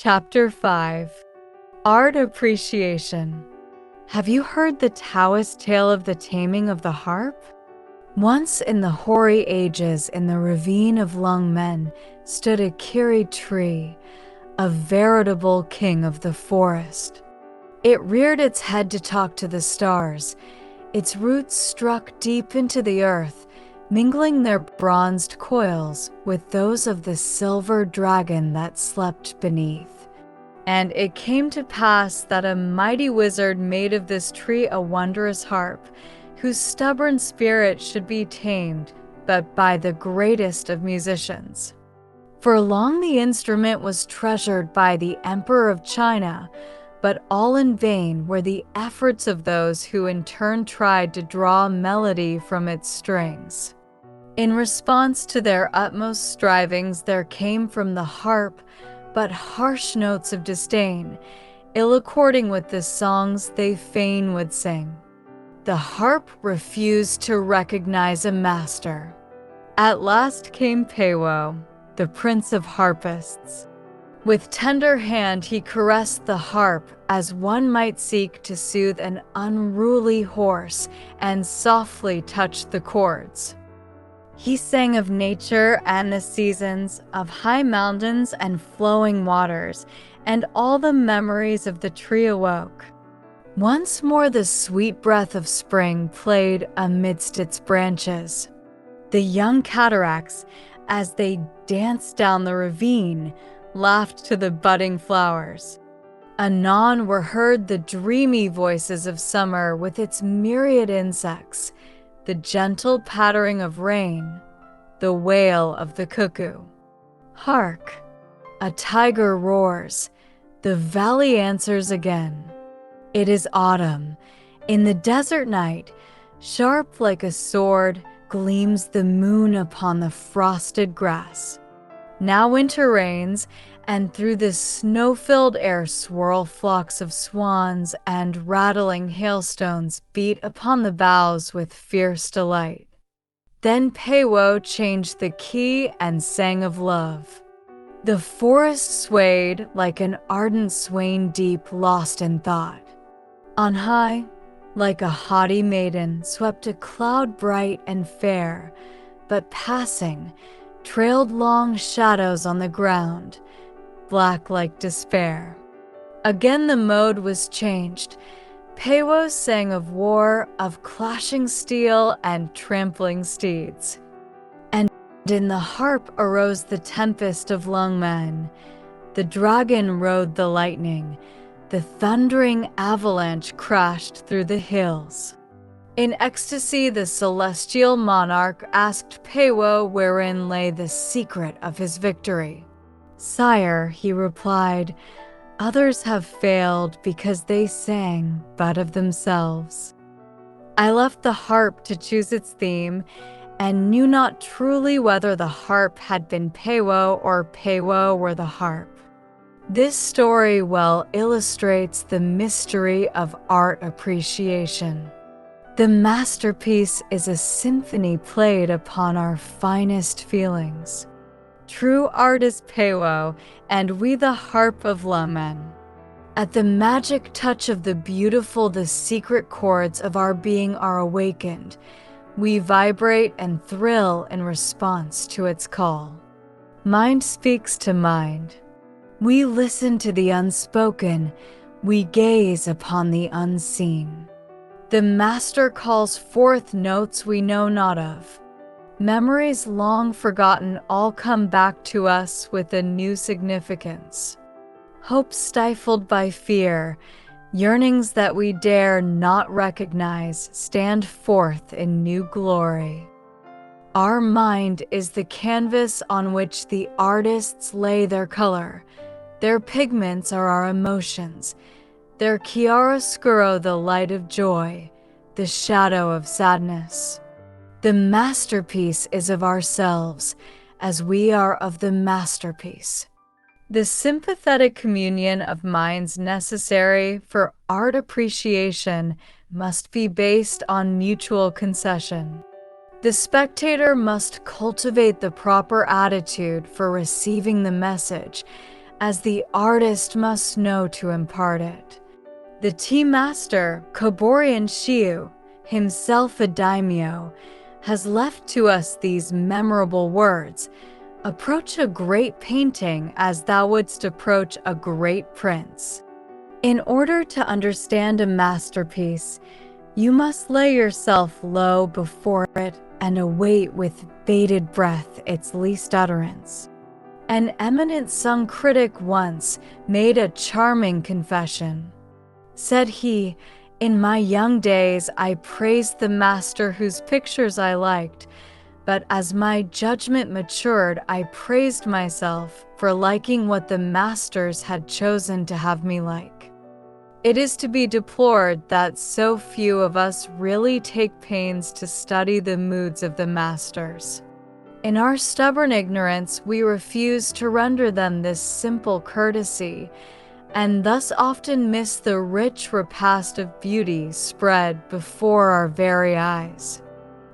Chapter 5 Art Appreciation. Have you heard the Taoist tale of the taming of the harp? Once in the hoary ages, in the ravine of Lung Men, stood a kiri tree, a veritable king of the forest. It reared its head to talk to the stars. Its roots struck deep into the earth, mingling their bronzed coils with those of the silver dragon that slept beneath. And it came to pass that a mighty wizard made of this tree a wondrous harp, whose stubborn spirit should be tamed, but by the greatest of musicians. For long the instrument was treasured by the Emperor of China, but all in vain were the efforts of those who in turn tried to draw melody from its strings. In response to their utmost strivings, there came from the harp but harsh notes of disdain, ill according with the songs they fain would sing. The harp refused to recognize a master. At last came Peiwo, the prince of harpists. With tender hand he caressed the harp as one might seek to soothe an unruly horse, and softly touched the chords. He sang of nature and the seasons, of high mountains and flowing waters, and all the memories of the tree awoke. Once more the sweet breath of spring played amidst its branches. The young cataracts, as they danced down the ravine, laughed to the budding flowers. Anon were heard the dreamy voices of summer with its myriad insects, the gentle pattering of rain, the wail of the cuckoo. Hark! A tiger roars. The valley answers again. It is autumn. In the desert night, sharp like a sword, gleams the moon upon the frosted grass. Now winter reigns, and through the snow-filled air swirl flocks of swans, and rattling hailstones beat upon the boughs with fierce delight. Then Peiwo changed the key and sang of love. The forest swayed like an ardent swain deep lost in thought. On high, like a haughty maiden, swept a cloud bright and fair, but passing, trailed long shadows on the ground, black like despair. Again the mode was changed. Peiwo sang of war, of clashing steel and trampling steeds. And in the harp arose the tempest of Lung Men. The dragon rode the lightning. The thundering avalanche crashed through the hills. In ecstasy, the celestial monarch asked Peiwo wherein lay the secret of his victory. "Sire," he replied, "others have failed because they sang but of themselves. I left the harp to choose its theme, and knew not truly whether the harp had been Peiwo or Peiwo were the harp." This story well illustrates the mystery of art appreciation. The masterpiece is a symphony played upon our finest feelings. True art is Peiwo, and we the harp of Lung Men. At the magic touch of the beautiful, the secret chords of our being are awakened. We vibrate and thrill in response to its call. Mind speaks to mind. We listen to the unspoken. We gaze upon the unseen. The master calls forth notes we know not of. Memories long forgotten all come back to us with a new significance. Hopes stifled by fear, yearnings that we dare not recognize, stand forth in new glory. Our mind is the canvas on which the artists lay their color. Their pigments are our emotions. Their chiaroscuro the light of joy, the shadow of sadness. The masterpiece is of ourselves, as we are of the masterpiece. The sympathetic communion of minds necessary for art appreciation must be based on mutual concession. The spectator must cultivate the proper attitude for receiving the message, as the artist must know to impart it. The tea master, Koborian Shiu, himself a daimyo, has left to us these memorable words: "Approach a great painting as thou wouldst approach a great prince." In order to understand a masterpiece, you must lay yourself low before it and await with bated breath its least utterance. An eminent Sung critic once made a charming confession. Said he, "In my young days I praised the master whose pictures I liked, but as my judgment matured, I praised myself for liking what the masters had chosen to have me like." It is to be deplored that so few of us really take pains to study the moods of the masters. In our stubborn ignorance, we refuse to render them this simple courtesy, and thus often miss the rich repast of beauty spread before our very eyes.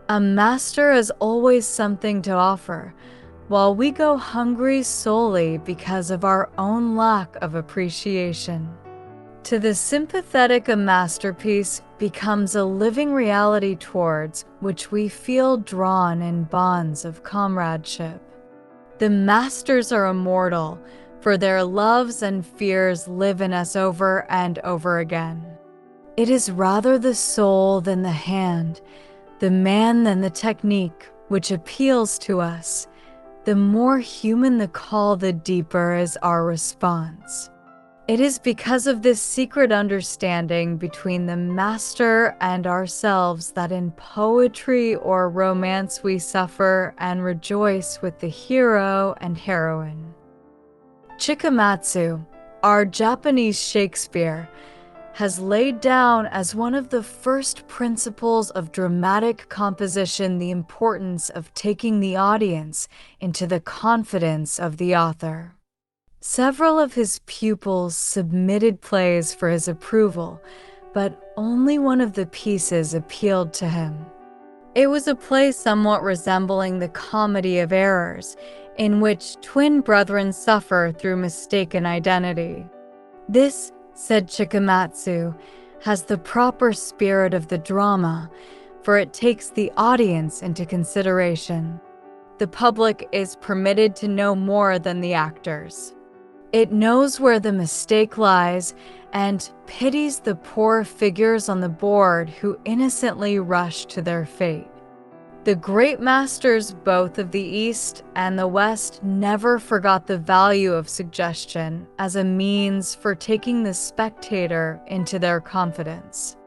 A master has always something to offer, while we go hungry solely because of our own lack of appreciation. To the sympathetic, a masterpiece becomes a living reality towards which we feel drawn in bonds of comradeship. The masters are immortal, for their loves and fears live in us over and over again. It is rather the soul than the hand, the man than the technique, which appeals to us. The more human the call, the deeper is our response. It is because of this secret understanding between the master and ourselves that in poetry or romance we suffer and rejoice with the hero and heroine. Chikamatsu, our Japanese Shakespeare, has laid down as one of the first principles of dramatic composition the importance of taking the audience into the confidence of the author. Several of his pupils submitted plays for his approval, but only one of the pieces appealed to him. It was a play somewhat resembling the Comedy of Errors, in which twin brethren suffer through mistaken identity. This, said Chikamatsu, has the proper spirit of the drama, for it takes the audience into consideration. The public is permitted to know more than the actors. It knows where the mistake lies and pities the poor figures on the board who innocently rush to their fate. The great masters both of the East and the West never forgot the value of suggestion as a means for taking the spectator into their confidence.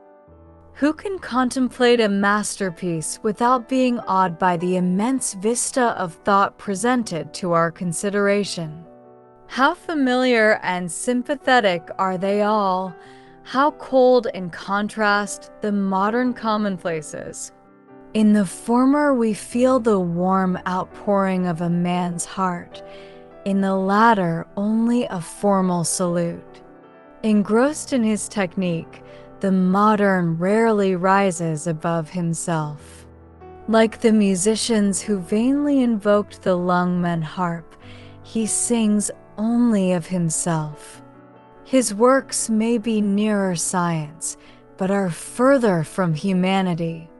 Who can contemplate a masterpiece without being awed by the immense vista of thought presented to our consideration? How familiar and sympathetic are they all? How cold in contrast the modern commonplaces. In the former, we feel the warm outpouring of a man's heart. In the latter, only a formal salute. Engrossed in his technique, the modern rarely rises above himself. Like the musicians who vainly invoked the Lungmen harp, he sings only of himself. His works may be nearer science, but are further from humanity.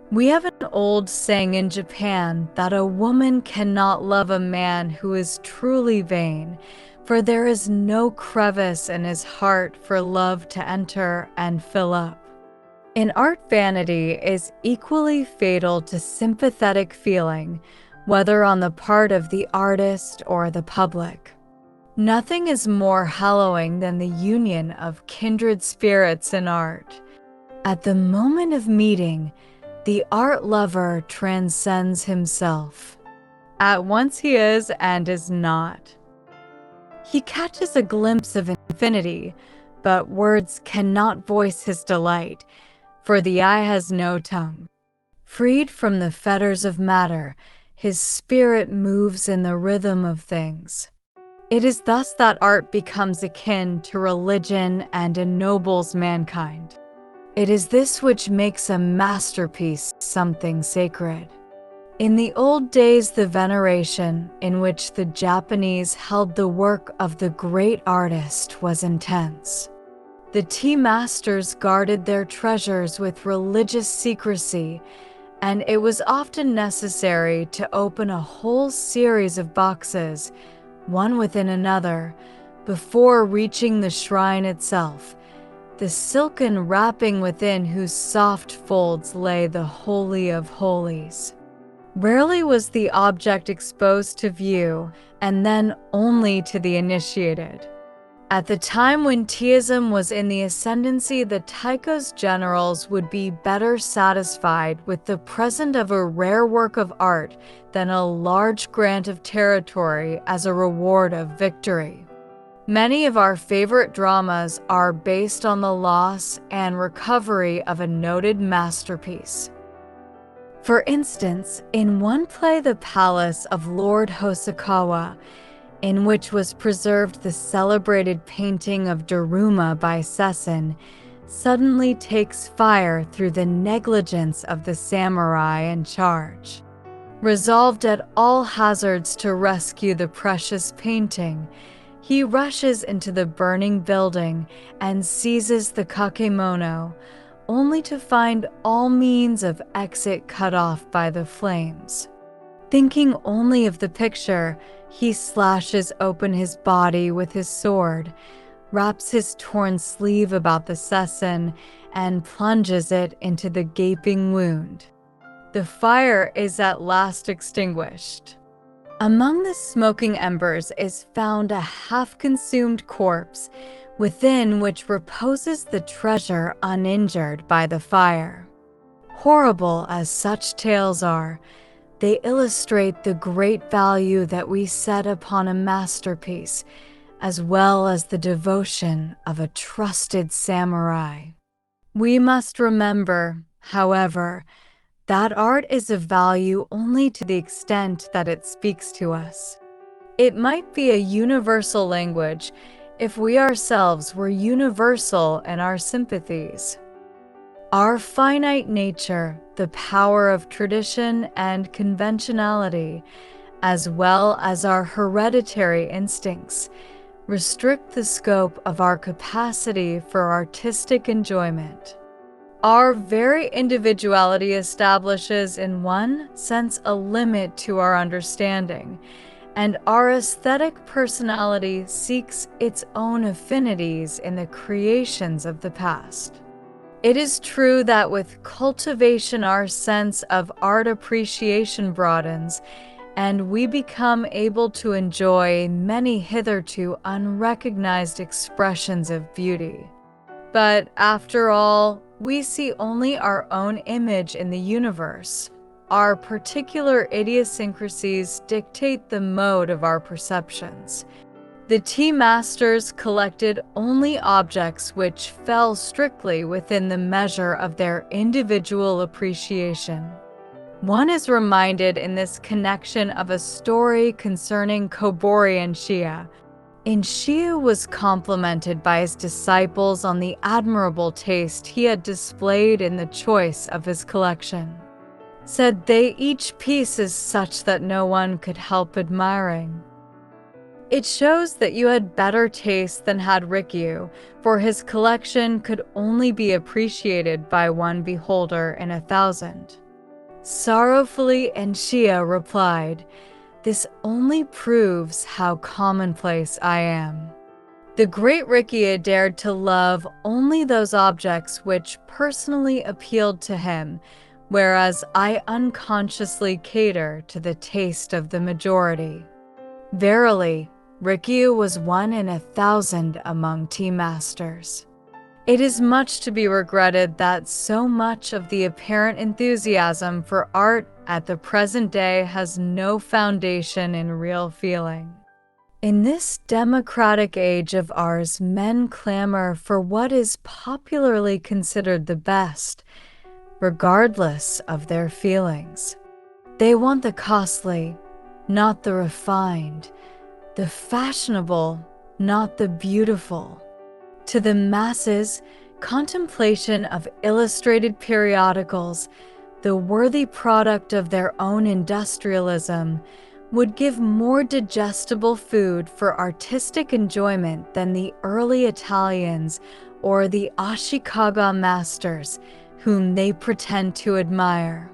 We have an old saying in Japan that a woman cannot love a man who is truly vain, for there is no crevice in his heart for love to enter and fill up. In art, vanity is equally fatal to sympathetic feeling, whether on the part of the artist or the public. Nothing is more hallowing than the union of kindred spirits in art. At the moment of meeting, the art lover transcends himself. At once he is and is not. He catches a glimpse of infinity, but words cannot voice his delight, for the eye has no tongue. Freed from the fetters of matter, his spirit moves in the rhythm of things. It is thus that art becomes akin to religion and ennobles mankind. It is this which makes a masterpiece something sacred. In the old days, the veneration in which the Japanese held the work of the great artist was intense. The tea masters guarded their treasures with religious secrecy, and it was often necessary to open a whole series of boxes, one within another, before reaching the shrine itself, the silken wrapping within whose soft folds lay the Holy of Holies. Rarely was the object exposed to view, and then only to the initiated. At the time when Teaism was in the ascendancy, the Taiko's generals would be better satisfied with the present of a rare work of art than a large grant of territory as a reward of victory. Many of our favorite dramas are based on the loss and recovery of a noted masterpiece. For instance, in one play, The Palace of Lord Hosokawa, in which was preserved the celebrated painting of Daruma by Sesson, suddenly takes fire through the negligence of the samurai in charge. Resolved at all hazards to rescue the precious painting, he rushes into the burning building and seizes the kakemono, only to find all means of exit cut off by the flames. Thinking only of the picture, he slashes open his body with his sword, wraps his torn sleeve about the sesson, and plunges it into the gaping wound. The fire is at last extinguished. Among the smoking embers is found a half-consumed corpse, within which reposes the treasure uninjured by the fire. Horrible as such tales are, they illustrate the great value that we set upon a masterpiece, as well as the devotion of a trusted samurai. We must remember, however, that art is of value only to the extent that it speaks to us. It might be a universal language if we ourselves were universal in our sympathies. Our finite nature, the power of tradition and conventionality, as well as our hereditary instincts, restrict the scope of our capacity for artistic enjoyment. Our very individuality establishes, in one sense, a limit to our understanding, and our aesthetic personality seeks its own affinities in the creations of the past. It is true that with cultivation our sense of art appreciation broadens, and we become able to enjoy many hitherto unrecognized expressions of beauty. But after all, we see only our own image in the universe. Our particular idiosyncrasies dictate the mode of our perceptions. The tea masters collected only objects which fell strictly within the measure of their individual appreciation. One is reminded in this connection of a story concerning Kobori and Shia. Shia was complimented by his disciples on the admirable taste he had displayed in the choice of his collection. Said they, each piece is such that no one could help admiring. It shows that you had better taste than had Rikyu, for his collection could only be appreciated by one beholder in 1,000. Sorrowfully, Shia replied, "This only proves how commonplace I am." The great Rikyu dared to love only those objects which personally appealed to him, whereas I unconsciously cater to the taste of the majority. Verily, Rikyu was one in 1,000 among tea masters. It is much to be regretted that so much of the apparent enthusiasm for art at the present day has no foundation in real feeling. In this democratic age of ours, men clamor for what is popularly considered the best, regardless of their feelings. They want the costly, not the refined, the fashionable, not the beautiful. To the masses, contemplation of illustrated periodicals, the worthy product of their own industrialism, would give more digestible food for artistic enjoyment than the early Italians or the Ashikaga masters whom they pretend to admire.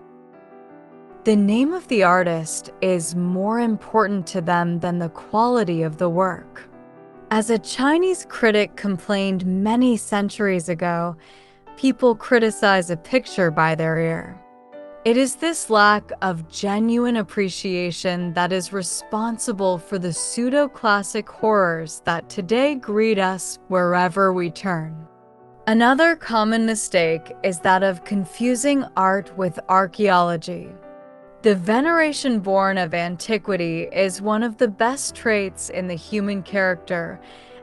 The name of the artist is more important to them than the quality of the work. As a Chinese critic complained many centuries ago, people criticize a picture by their ear. It is this lack of genuine appreciation that is responsible for the pseudo-classic horrors that today greet us wherever we turn. Another common mistake is that of confusing art with archaeology. The veneration born of antiquity is one of the best traits in the human character,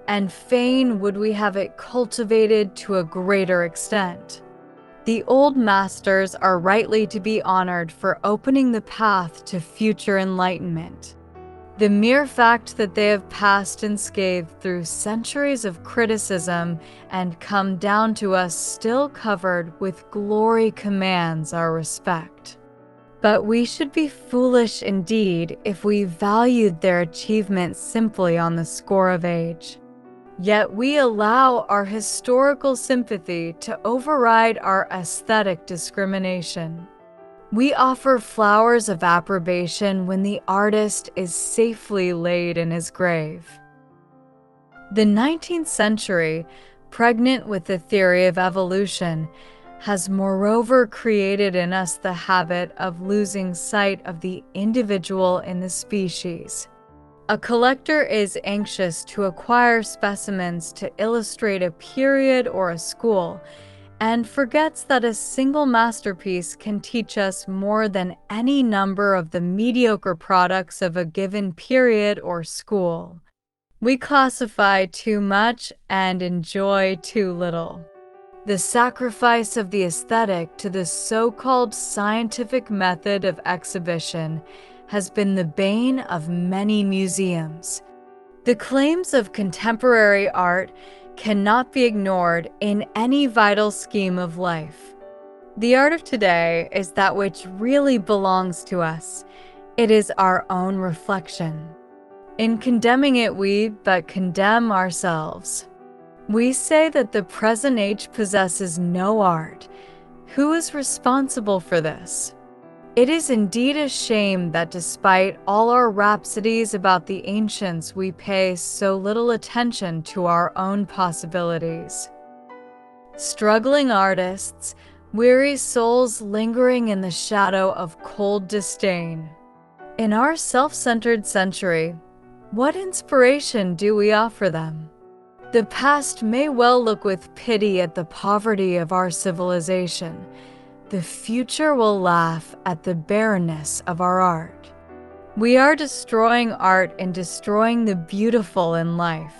and fain would we have it cultivated to a greater extent. The old masters are rightly to be honored for opening the path to future enlightenment. The mere fact that they have passed unscathed through centuries of criticism and come down to us still covered with glory commands our respect. But we should be foolish indeed if we valued their achievements simply on the score of age. Yet we allow our historical sympathy to override our aesthetic discrimination. We offer flowers of approbation when the artist is safely laid in his grave. The 19th century, pregnant with the theory of evolution, has moreover created in us the habit of losing sight of the individual in the species. A collector is anxious to acquire specimens to illustrate a period or a school, and forgets that a single masterpiece can teach us more than any number of the mediocre products of a given period or school. We classify too much and enjoy too little. The sacrifice of the aesthetic to the so-called scientific method of exhibition has been the bane of many museums. The claims of contemporary art cannot be ignored in any vital scheme of life. The art of today is that which really belongs to us. It is our own reflection. In condemning it, we but condemn ourselves. We say that the present age possesses no art. Who is responsible for this? It is indeed a shame that despite all our rhapsodies about the ancients, we pay so little attention to our own possibilities. Struggling artists, weary souls lingering in the shadow of cold disdain. In our self-centered century, what inspiration do we offer them? The past may well look with pity at the poverty of our civilization. The future will laugh at the barrenness of our art. We are destroying art and destroying the beautiful in life.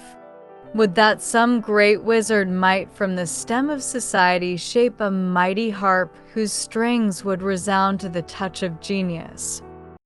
Would that some great wizard might from the stem of society shape a mighty harp whose strings would resound to the touch of genius.